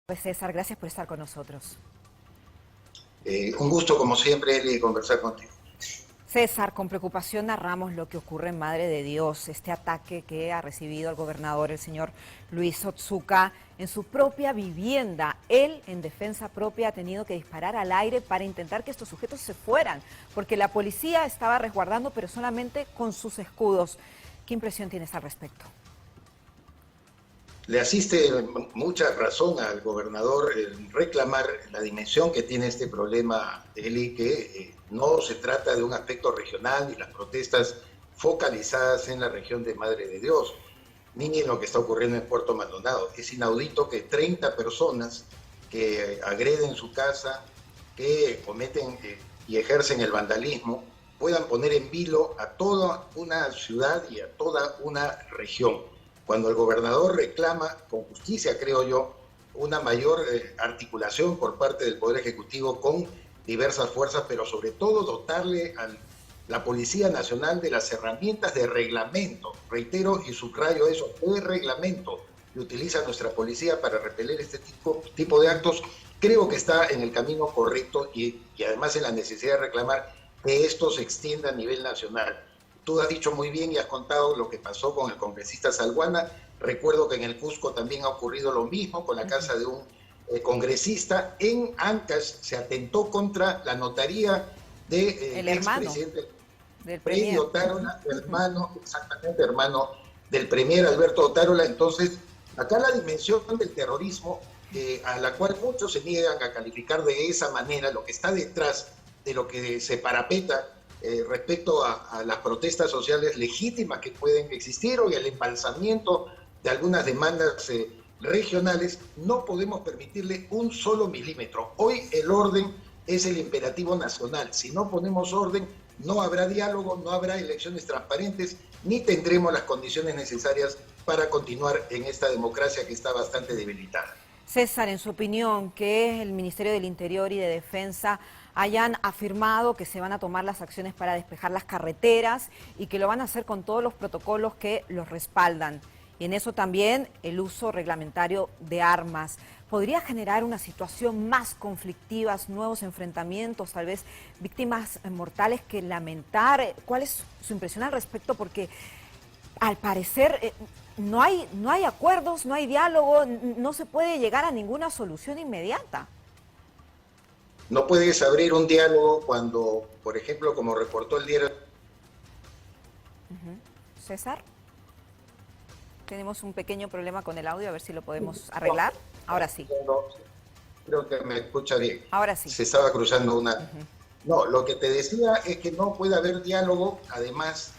Pues César, gracias por estar con nosotros. Un gusto, como siempre, Eli, conversar contigo. César, con preocupación narramos lo que ocurre en Madre de Dios, este ataque que ha recibido el gobernador, el señor Luis Otsuka, en su propia vivienda. Él, en defensa propia, ha tenido que disparar al aire para intentar que estos sujetos se fueran, porque la policía estaba resguardando, pero solamente con sus escudos. ¿Qué impresión tienes al respecto? Le asiste mucha razón al gobernador en reclamar la dimensión que tiene este problema, Eli, que no se trata de un aspecto regional ni las protestas focalizadas en la región de Madre de Dios, ni en lo que está ocurriendo en Puerto Maldonado. Es inaudito que 30 personas que agreden su casa, que cometen y ejercen el vandalismo, puedan poner en vilo a toda una ciudad y a toda una región. Cuando el gobernador reclama, con justicia creo yo, una mayor articulación por parte del Poder Ejecutivo con diversas fuerzas, pero sobre todo dotarle a la Policía Nacional de las herramientas de reglamento, reitero y subrayo eso, de reglamento que utiliza nuestra policía para repeler este tipo de actos, creo que está en el camino correcto y además en la necesidad de reclamar que esto se extienda a nivel nacional. Tú has dicho muy bien y has contado lo que pasó con el congresista Salguana. Recuerdo que en el Cusco también ha ocurrido lo mismo con la casa de un congresista. En Ancash se atentó contra la notaría del expresidente del Freddy premier. Otárola, hermano, exactamente hermano del premier Alberto Otárola. Entonces, acá la dimensión del terrorismo, a la cual muchos se niegan a calificar de esa manera, lo que está detrás de lo que se parapeta respecto a las protestas sociales legítimas que pueden existir o el embalsamiento de algunas demandas regionales, no podemos permitirle un solo milímetro. Hoy el orden es el imperativo nacional. Si no ponemos orden, no habrá diálogo, no habrá elecciones transparentes, ni tendremos las condiciones necesarias para continuar en esta democracia que está bastante debilitada. César, en su opinión, que el Ministerio del Interior y de Defensa hayan afirmado que se van a tomar las acciones para despejar las carreteras y que lo van a hacer con todos los protocolos que los respaldan. Y en eso también el uso reglamentario de armas. ¿Podría generar una situación más conflictiva, nuevos enfrentamientos, tal vez víctimas mortales que lamentar? ¿Cuál es su impresión al respecto? Porque al parecer no hay acuerdos, no hay diálogo, no se puede llegar a ninguna solución inmediata. No puedes abrir un diálogo cuando, por ejemplo, como reportó el diario... César, tenemos un pequeño problema con el audio, a ver si lo podemos arreglar. Ahora sí. Creo que me escucha bien. Ahora sí. Se estaba cruzando una... No, lo que te decía es que no puede haber diálogo, además,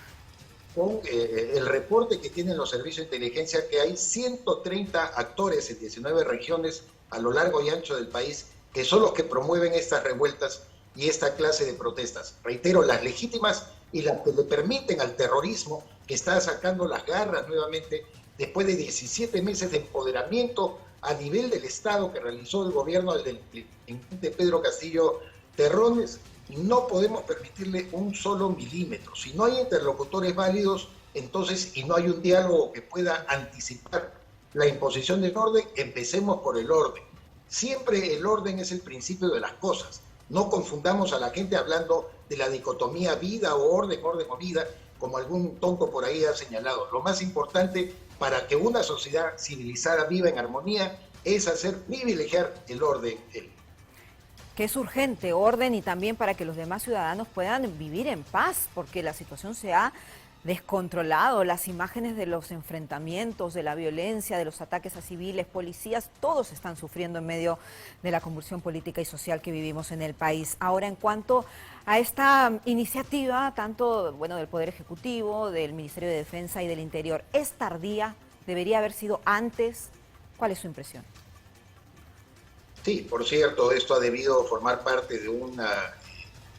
con el reporte que tienen los servicios de inteligencia, que hay 130 actores en 19 regiones a lo largo y ancho del país, que son los que promueven estas revueltas y esta clase de protestas. Reitero, las legítimas y las que le permiten al terrorismo, que está sacando las garras nuevamente después de 17 meses de empoderamiento a nivel del Estado que realizó el gobierno del presidente Pedro Castillo Terrones. No podemos permitirle un solo milímetro. Si no hay interlocutores válidos, entonces, y no hay un diálogo que pueda anticipar la imposición del orden, empecemos por el orden. Siempre el orden es el principio de las cosas. No confundamos a la gente hablando de la dicotomía vida o orden o vida, como algún tonto por ahí ha señalado. Lo más importante para que una sociedad civilizada viva en armonía es hacer privilegiar el orden. Que es urgente, orden y también para que los demás ciudadanos puedan vivir en paz, porque la situación se ha descontrolado, las imágenes de los enfrentamientos, de la violencia, de los ataques a civiles, policías, todos están sufriendo en medio de la convulsión política y social que vivimos en el país. Ahora, en cuanto a esta iniciativa, tanto del Poder Ejecutivo, del Ministerio de Defensa y del Interior, ¿es tardía? ¿Debería haber sido antes? ¿Cuál es su impresión? Sí, por cierto, esto ha debido formar parte de una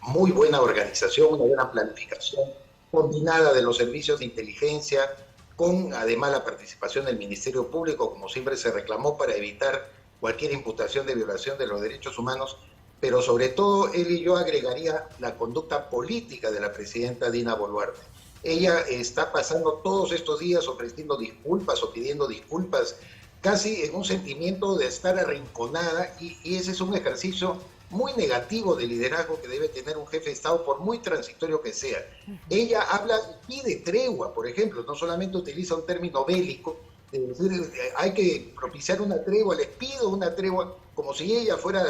muy buena organización, una buena planificación coordinada de los servicios de inteligencia, con además la participación del Ministerio Público, como siempre se reclamó, para evitar cualquier imputación de violación de los derechos humanos, pero sobre todo él y yo agregaría la conducta política de la presidenta Dina Boluarte. Ella está pasando todos estos días ofreciendo disculpas o pidiendo disculpas casi en un sentimiento de estar arrinconada, y ese es un ejercicio muy negativo de liderazgo que debe tener un jefe de Estado, por muy transitorio que sea. Ella habla y pide tregua, por ejemplo, no solamente utiliza un término bélico, de decir, hay que propiciar una tregua, les pido una tregua, como si ella fuera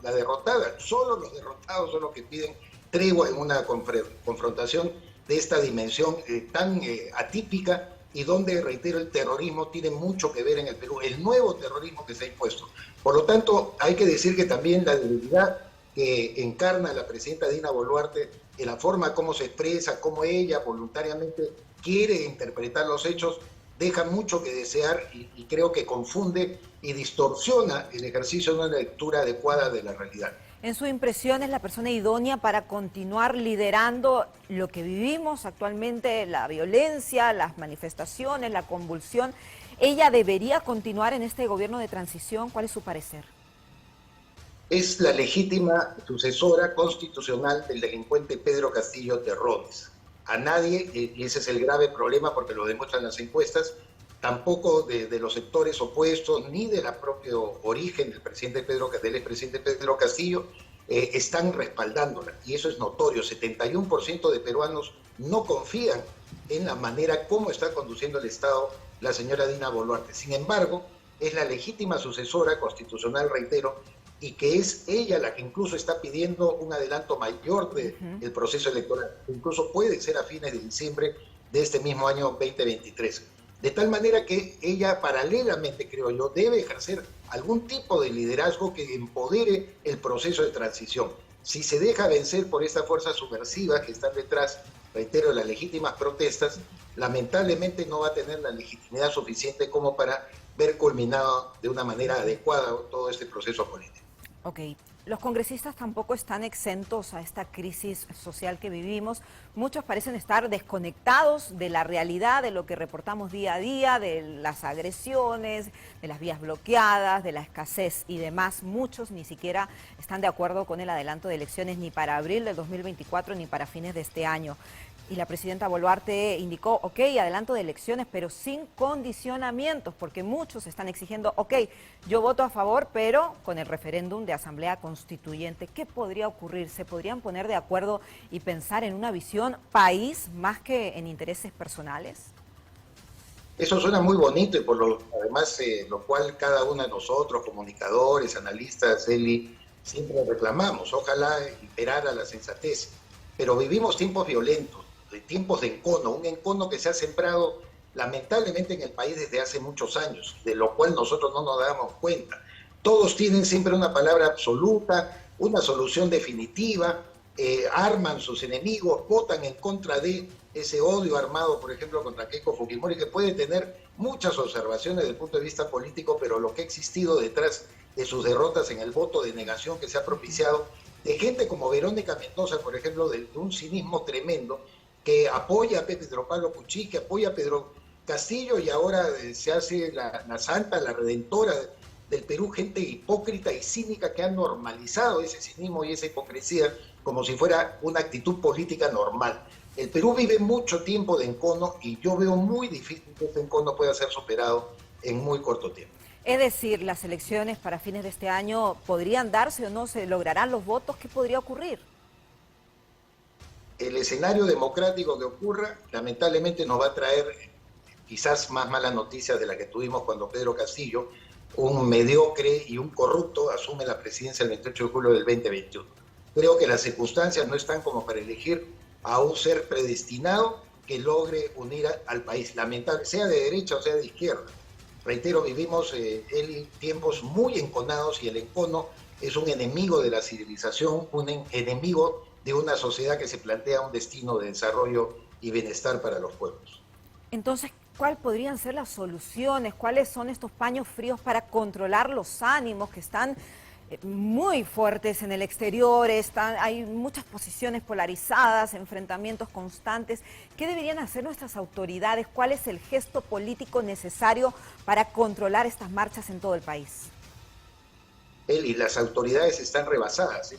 la derrotada. Solo los derrotados son los que piden tregua en una confrontación de esta dimensión tan atípica, y donde, reitero, el terrorismo tiene mucho que ver en el Perú, el nuevo terrorismo que se ha impuesto. Por lo tanto, hay que decir que también la debilidad que encarna la presidenta Dina Boluarte, en la forma como se expresa, cómo ella voluntariamente quiere interpretar los hechos, deja mucho que desear, y creo que confunde y distorsiona el ejercicio de una lectura adecuada de la realidad. En su impresión, ¿es la persona idónea para continuar liderando lo que vivimos actualmente, la violencia, las manifestaciones, la convulsión? ¿Ella debería continuar en este gobierno de transición? ¿Cuál es su parecer? Es la legítima sucesora constitucional del delincuente Pedro Castillo Terrones. A nadie, y ese es el grave problema porque lo demuestran las encuestas, tampoco de los sectores opuestos ni de la propio origen del expresidente Pedro Castillo, están respaldándola, y eso es notorio. 71% de peruanos no confían en la manera como está conduciendo el Estado la señora Dina Boluarte. Sin embargo, es la legítima sucesora constitucional, reitero, y que es ella la que incluso está pidiendo un adelanto mayor del proceso electoral, que incluso puede ser a fines de diciembre de este mismo año 2023. De tal manera que ella, paralelamente, creo yo, debe ejercer algún tipo de liderazgo que empodere el proceso de transición. Si se deja vencer por esta fuerza subversiva que están detrás, reitero, de las legítimas protestas, lamentablemente no va a tener la legitimidad suficiente como para ver culminado de una manera adecuada todo este proceso político. Ok, los congresistas tampoco están exentos a esta crisis social que vivimos. Muchos parecen estar desconectados de la realidad, de lo que reportamos día a día, de las agresiones, de las vías bloqueadas, de la escasez y demás. Muchos ni siquiera están de acuerdo con el adelanto de elecciones ni para abril del 2024 ni para fines de este año. Y la presidenta Boluarte indicó, ok, adelanto de elecciones, pero sin condicionamientos, porque muchos están exigiendo, ok, yo voto a favor, pero con el referéndum de Asamblea Constituyente. ¿Qué podría ocurrir? ¿Se podrían poner de acuerdo y pensar en una visión país más que en intereses personales? Eso suena muy bonito, y además lo cual cada uno de nosotros, comunicadores, analistas, Eli, siempre reclamamos. Ojalá imperara la sensatez. Pero vivimos tiempos violentos, de tiempos de encono, un encono que se ha sembrado lamentablemente en el país desde hace muchos años, de lo cual nosotros no nos damos cuenta. Todos tienen siempre una palabra absoluta, una solución definitiva, arman sus enemigos, votan en contra de ese odio armado, por ejemplo, contra Keiko Fujimori, que puede tener muchas observaciones desde el punto de vista político, pero lo que ha existido detrás de sus derrotas en el voto de negación que se ha propiciado, de gente como Verónica Mendoza, por ejemplo, de un cinismo tremendo, que apoya a Pedro Pablo Kuczynski, que apoya a Pedro Castillo, y ahora se hace la santa, la redentora del Perú, gente hipócrita y cínica que ha normalizado ese cinismo y esa hipocresía como si fuera una actitud política normal. El Perú vive mucho tiempo de encono, y yo veo muy difícil que este encono pueda ser superado en muy corto tiempo. Es decir, las elecciones para fines de este año podrían darse o no, se lograrán los votos. ¿Qué podría ocurrir? El escenario democrático que ocurra, lamentablemente, nos va a traer quizás más malas noticias de la que tuvimos cuando Pedro Castillo, un mediocre y un corrupto, asume la presidencia el 28 de julio del 2021. Creo que las circunstancias no están como para elegir a un ser predestinado que logre unir al país, lamentable, sea de derecha o sea de izquierda. Reitero, vivimos tiempos muy enconados, y el encono es un enemigo de la civilización, un enemigo de una sociedad que se plantea un destino de desarrollo y bienestar para los pueblos. Entonces, ¿cuáles podrían ser las soluciones? ¿Cuáles son estos paños fríos para controlar los ánimos que están muy fuertes en el exterior? Hay muchas posiciones polarizadas, enfrentamientos constantes. ¿Qué deberían hacer nuestras autoridades? ¿Cuál es el gesto político necesario para controlar estas marchas en todo el país? Y las autoridades están rebasadas.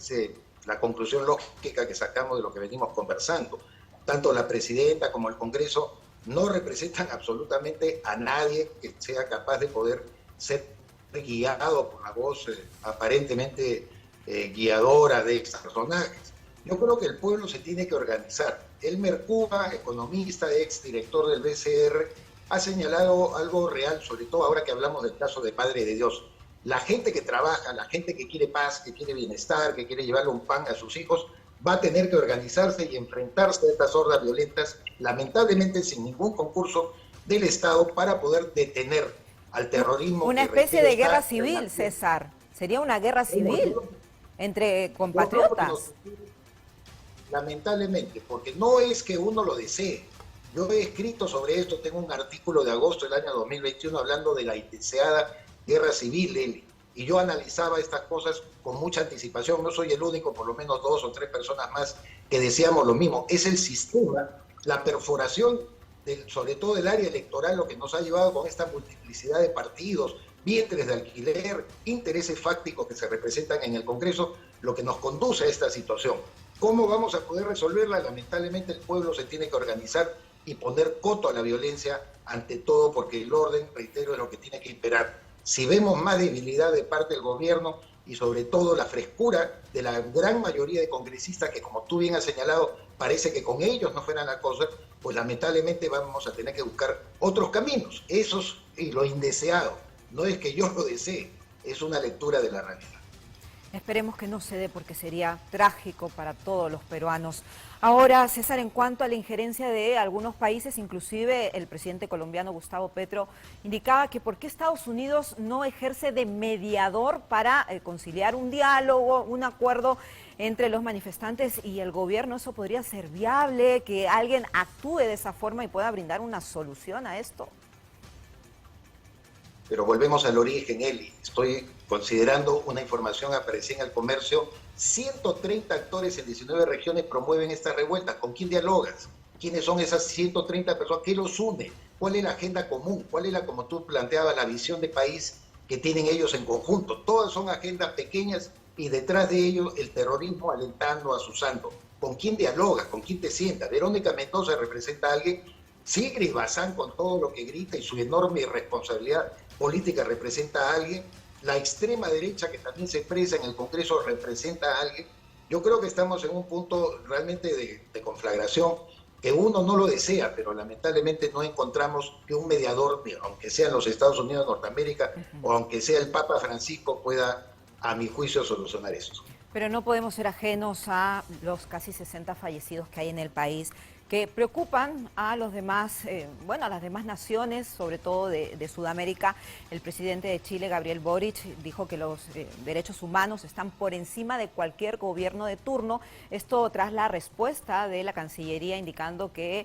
La conclusión lógica que sacamos de lo que venimos conversando. Tanto la presidenta como el Congreso no representan absolutamente a nadie que sea capaz de poder ser guiado por la voz aparentemente guiadora de estos personajes. Yo creo que el pueblo se tiene que organizar. Elmer Cuba, economista, exdirector del BCR, ha señalado algo real, sobre todo ahora que hablamos del caso de Padre de Dios. La gente que trabaja, la gente que quiere paz, que quiere bienestar, que quiere llevarle un pan a sus hijos, va a tener que organizarse y enfrentarse a estas hordas violentas, lamentablemente sin ningún concurso del Estado, para poder detener al terrorismo. Una especie de guerra civil, César. Sería una guerra civil entre compatriotas. Lamentablemente, porque no es que uno lo desee. Yo he escrito sobre esto, tengo un artículo de agosto del año 2021 hablando de la indeseada guerra civil, Eli, y yo analizaba estas cosas con mucha anticipación. No soy el único, por lo menos 2 o 3 personas más que deseamos lo mismo. Es el sistema, la perforación, sobre todo del área electoral, lo que nos ha llevado con esta multiplicidad de partidos, vientres de alquiler, intereses fácticos que se representan en el Congreso, lo que nos conduce a esta situación. ¿Cómo vamos a poder resolverla? Lamentablemente el pueblo se tiene que organizar y poner coto a la violencia ante todo, porque el orden, reitero, es lo que tiene que imperar. Si vemos más debilidad de parte del gobierno y sobre todo la frescura de la gran mayoría de congresistas que, como tú bien has señalado, parece que con ellos no fueran la cosa, pues lamentablemente vamos a tener que buscar otros caminos. Esos y lo indeseado. No es que yo lo desee, es una lectura de la realidad. Esperemos que no se dé porque sería trágico para todos los peruanos. Ahora, César, en cuanto a la injerencia de algunos países, inclusive el presidente colombiano Gustavo Petro indicaba que por qué Estados Unidos no ejerce de mediador para conciliar un diálogo, un acuerdo entre los manifestantes y el gobierno. ¿Eso podría ser viable, que alguien actúe de esa forma y pueda brindar una solución a esto? Pero volvemos al origen, Eli. Estoy considerando una información, aparecida en El Comercio, 130 actores en 19 regiones promueven estas revueltas. ¿Con quién dialogas? ¿Quiénes son esas 130 personas? ¿Qué los une? ¿Cuál es la agenda común? ¿Cuál es como tú planteabas, la visión de país que tienen ellos en conjunto? Todas son agendas pequeñas y detrás de ellos el terrorismo alentando, asusando. ¿Con quién dialogas? ¿Con quién te sientas? Verónica Mendoza representa a alguien. Sigrid Bazán, con todo lo que grita y su enorme irresponsabilidad política, representa a alguien. La extrema derecha, que también se expresa en el Congreso, representa a alguien. Yo creo que estamos en un punto realmente de conflagración que uno no lo desea, pero lamentablemente no encontramos que un mediador, aunque sean los Estados Unidos de Norteamérica o aunque sea el Papa Francisco, pueda, a mi juicio, solucionar esto. Pero no podemos ser ajenos a los casi 60 fallecidos que hay en el país, que preocupan a los demás, a las demás naciones, sobre todo de Sudamérica. El presidente de Chile, Gabriel Boric, dijo que los derechos humanos están por encima de cualquier gobierno de turno. Esto tras la respuesta de la Cancillería indicando que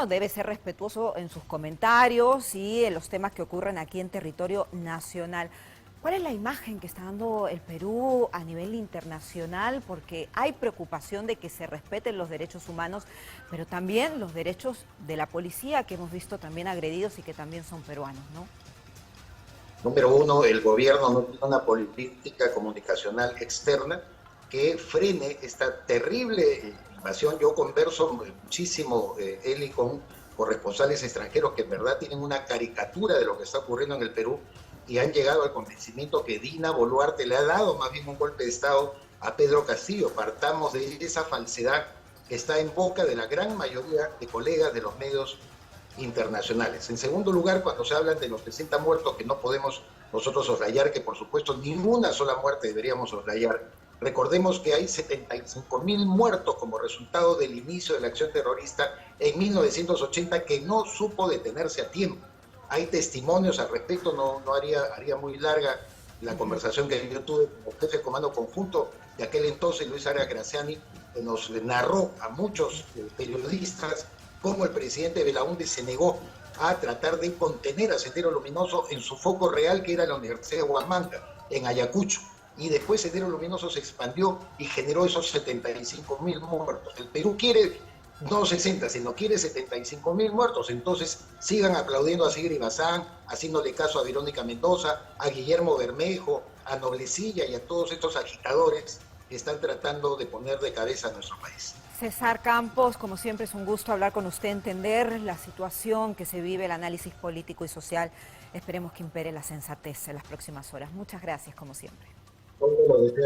debe ser respetuoso en sus comentarios y en los temas que ocurren aquí en territorio nacional. ¿Cuál es la imagen que está dando el Perú a nivel internacional? Porque hay preocupación de que se respeten los derechos humanos, pero también los derechos de la policía, que hemos visto también agredidos y que también son peruanos, ¿no? Número uno, el gobierno no tiene una política comunicacional externa que frene esta terrible invasión. Yo converso muchísimo, Eli, con corresponsales extranjeros que en verdad tienen una caricatura de lo que está ocurriendo en el Perú y han llegado al convencimiento que Dina Boluarte le ha dado más bien un golpe de Estado a Pedro Castillo. Partamos de esa falsedad que está en boca de la gran mayoría de colegas de los medios internacionales. En segundo lugar, cuando se hablan de los 60 muertos, que no podemos nosotros soslayar, que por supuesto ninguna sola muerte deberíamos soslayar. Recordemos que hay 75.000 muertos como resultado del inicio de la acción terrorista en 1980 que no supo detenerse a tiempo. Hay testimonios al respecto, no haría muy larga la conversación que yo tuve con el jefe de comando conjunto de aquel entonces, Luis Arias Graciani, que nos narró a muchos periodistas cómo el presidente Belaúnde se negó a tratar de contener a Sendero Luminoso en su foco real, que era la Universidad de Huamanga, en Ayacucho. Y después Sendero Luminoso se expandió y generó esos 75.000 muertos. El Perú quiere no 60, sino quiere 75.000 muertos. Entonces sigan aplaudiendo a Sigrid Bazán, haciéndole caso a Verónica Mendoza, a Guillermo Bermejo, a Noblecilla y a todos estos agitadores que están tratando de poner de cabeza a nuestro país. César Campos, como siempre es un gusto hablar con usted, entender la situación que se vive, el análisis político y social esperemos que impere la sensatez en las próximas horas. Muchas gracias, como siempre. Todo lo desea